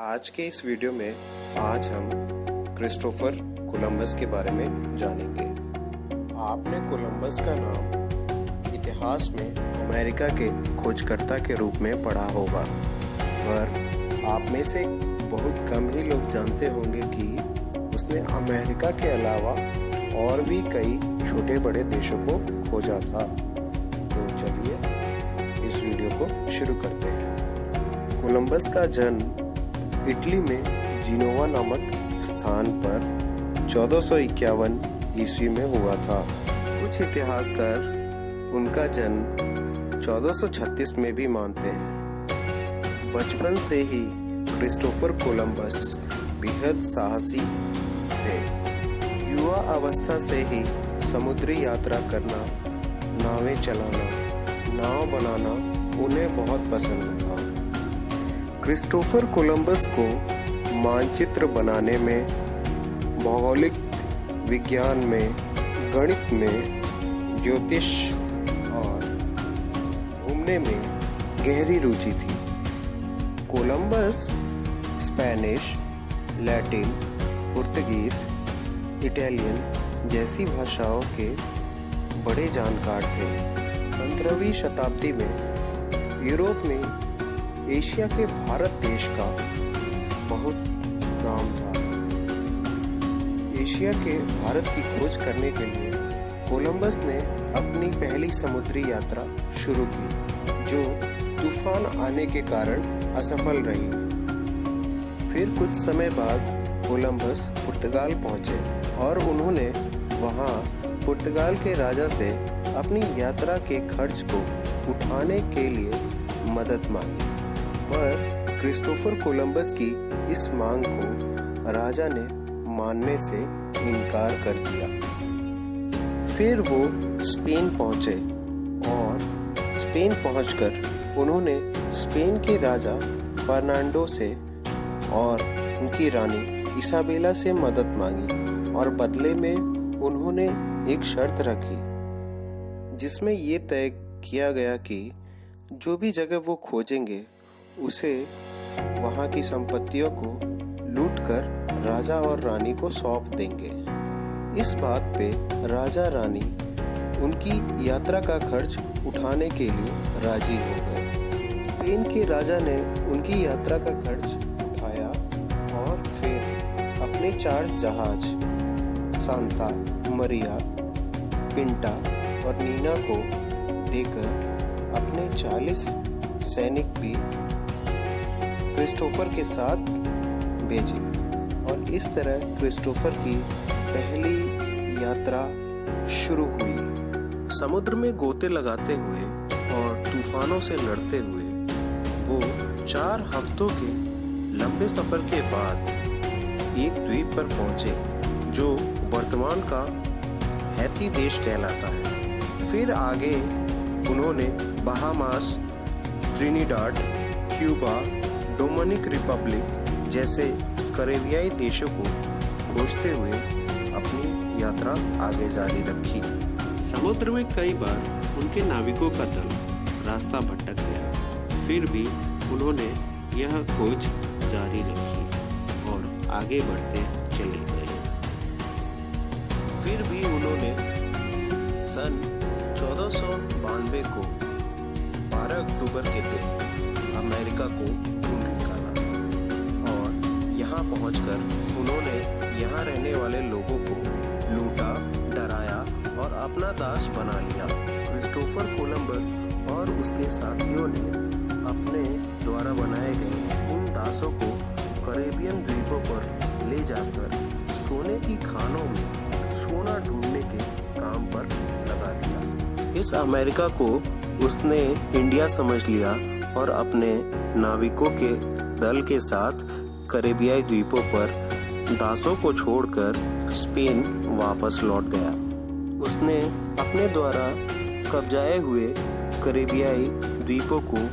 आज के इस वीडियो में आज हम क्रिस्टोफर कोलंबस के बारे में जानेंगे। आपने कोलंबस का नाम इतिहास में अमेरिका के खोजकर्ता के रूप में पढ़ा होगा, पर आप में से बहुत कम ही लोग जानते होंगे कि उसने अमेरिका के अलावा और भी कई छोटे बड़े देशों को खोजा था। तो चलिए इस वीडियो को शुरू करते हैं। कोलंबस का जन्म इटली में जिनोवा नामक स्थान पर 1451 ईस्वी में हुआ था। कुछ इतिहासकार उनका जन्म 1436 में भी मानते हैं। बचपन से ही क्रिस्टोफर कोलंबस बेहद साहसी थे। युवा अवस्था से ही समुद्री यात्रा करना, नावें चलाना, नाव बनाना उन्हें बहुत पसंद था। क्रिस्टोफर कोलंबस को मानचित्र बनाने में, भौगोलिक विज्ञान में, गणित में, ज्योतिष और घूमने में गहरी रुचि थी। Columbus Spanish, Latin, Portuguese, Italian जैसी भाषाओं के बड़े जानकार थे। 15वीं शताब्दी में यूरोप में एशिया के भारत देश का बहुत नाम था। एशिया के भारत की खोज करने के लिए कोलंबस ने अपनी पहली समुद्री यात्रा शुरू की, जो तूफान आने के कारण असफल रही। फिर कुछ समय बाद कोलंबस पुर्तगाल पहुंचे और उन्होंने वहां पुर्तगाल के राजा से अपनी यात्रा के खर्च को उठाने के लिए मदद मांगी, पर क्रिस्टोफर कोलंबस की इस मांग को राजा ने मानने से इनकार कर दिया। फिर वो स्पेन पहुंचे और स्पेन पहुंचकर उन्होंने स्पेन के राजा फर्नांडो से और उनकी रानी इसाबेला से मदद मांगी और बदले में उन्होंने एक शर्त रखी, जिसमें ये तय किया गया कि जो भी जगह वो खोजेंगे उसे वहां की संपत्तियों को लूटकर राजा और रानी को सौंप देंगे। इस बात पे राजा रानी उनकी यात्रा का खर्च उठाने के लिए राजी हो गए। स्पेन के राजा ने उनकी यात्रा का खर्च उठाया और फिर अपने 4 जहाज सांता मरिया, पिंटा और नीना को देकर अपने 40 सैनिक भी क्रिस्टोफर के साथ भेजे और इस तरह क्रिस्टोफर की पहली यात्रा शुरू हुई। समुद्र में गोते लगाते हुए और तूफानों से लड़ते हुए वो 4 हफ्तों के लंबे सफर के बाद एक द्वीप पर पहुंचे, जो वर्तमान का हैती देश कहलाता है। फिर आगे उन्होंने Bahamas, Trinidad, Cuba, Dominic Republic जैसे कैरेबियाई देशों को खोजते हुए अपनी यात्रा आगे जारी रखी। समुद्र में कई बार उनके नाविकों का दल रास्ता भटक गया, फिर भी उन्होंने यह खोज जारी रखी और आगे बढ़ते चले गए। फिर भी उन्होंने सन 1492 को 12 अक्टूबर के दिन अमेरिका को ढूंढ निकाला और यहाँ पहुंचकर उन्होंने यहाँ रहने वाले लोगों को लूटा, डराया और अपना दास बना लिया। क्रिस्टोफर कोलंबस और उसके साथियों ने अपने द्वारा बनाए गए उन दासों को कैरेबियन द्वीपों पर ले जाकर सोने की खानों में सोना ढूंढने के काम पर लगा दिया। इस अमेरिका को उसने इंडिया समझ लिया और अपने नाविकों के दल के साथ कैरेबियाई द्वीपों पर दासों को छोड़कर स्पेन वापस लौट गया। उसने अपने द्वारा कब्जाए हुए कैरेबियाई द्वीपों को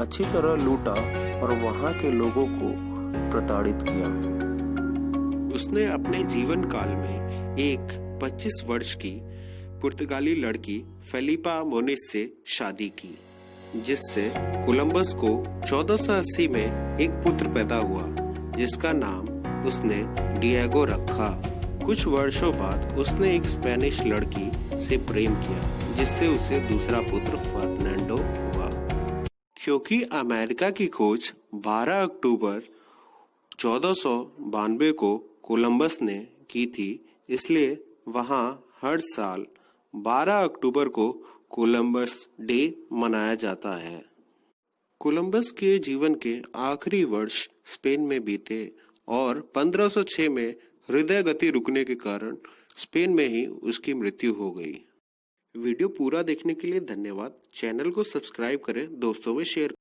अच्छी तरह लूटा और वहां के लोगों को प्रताड़ित किया। उसने अपने जीवन काल में एक 25 वर्ष की पुर्तगाली लड़की फेलिपा मोनिस से शादी की, जिससे कोलंबस को 1480 में एक पुत्र पैदा हुआ। जिसका नाम उसने डिएगो रखा। कुछ वर्षों बाद उसने एक स्पेनिश लड़की से प्रेम किया, जिससे उसे दूसरा पुत्र फर्नांडो हुआ। क्योंकि अमेरिका की खोज 12 अक्टूबर 1492 को कोलंबस ने की थी, इसलिए वहां हर साल 12 अक्टूबर को कोलंबस डे मनाया जाता है। कोलंबस के जीवन के आखिरी वर्ष स्पेन में बीते और 1506 में हृदय गति रुकने के कारण स्पेन में ही उसकी मृत्यु हो गई। वीडियो पूरा देखने के लिए धन्यवाद। चैनल को सब्सक्राइब करें, दोस्तों में शेयर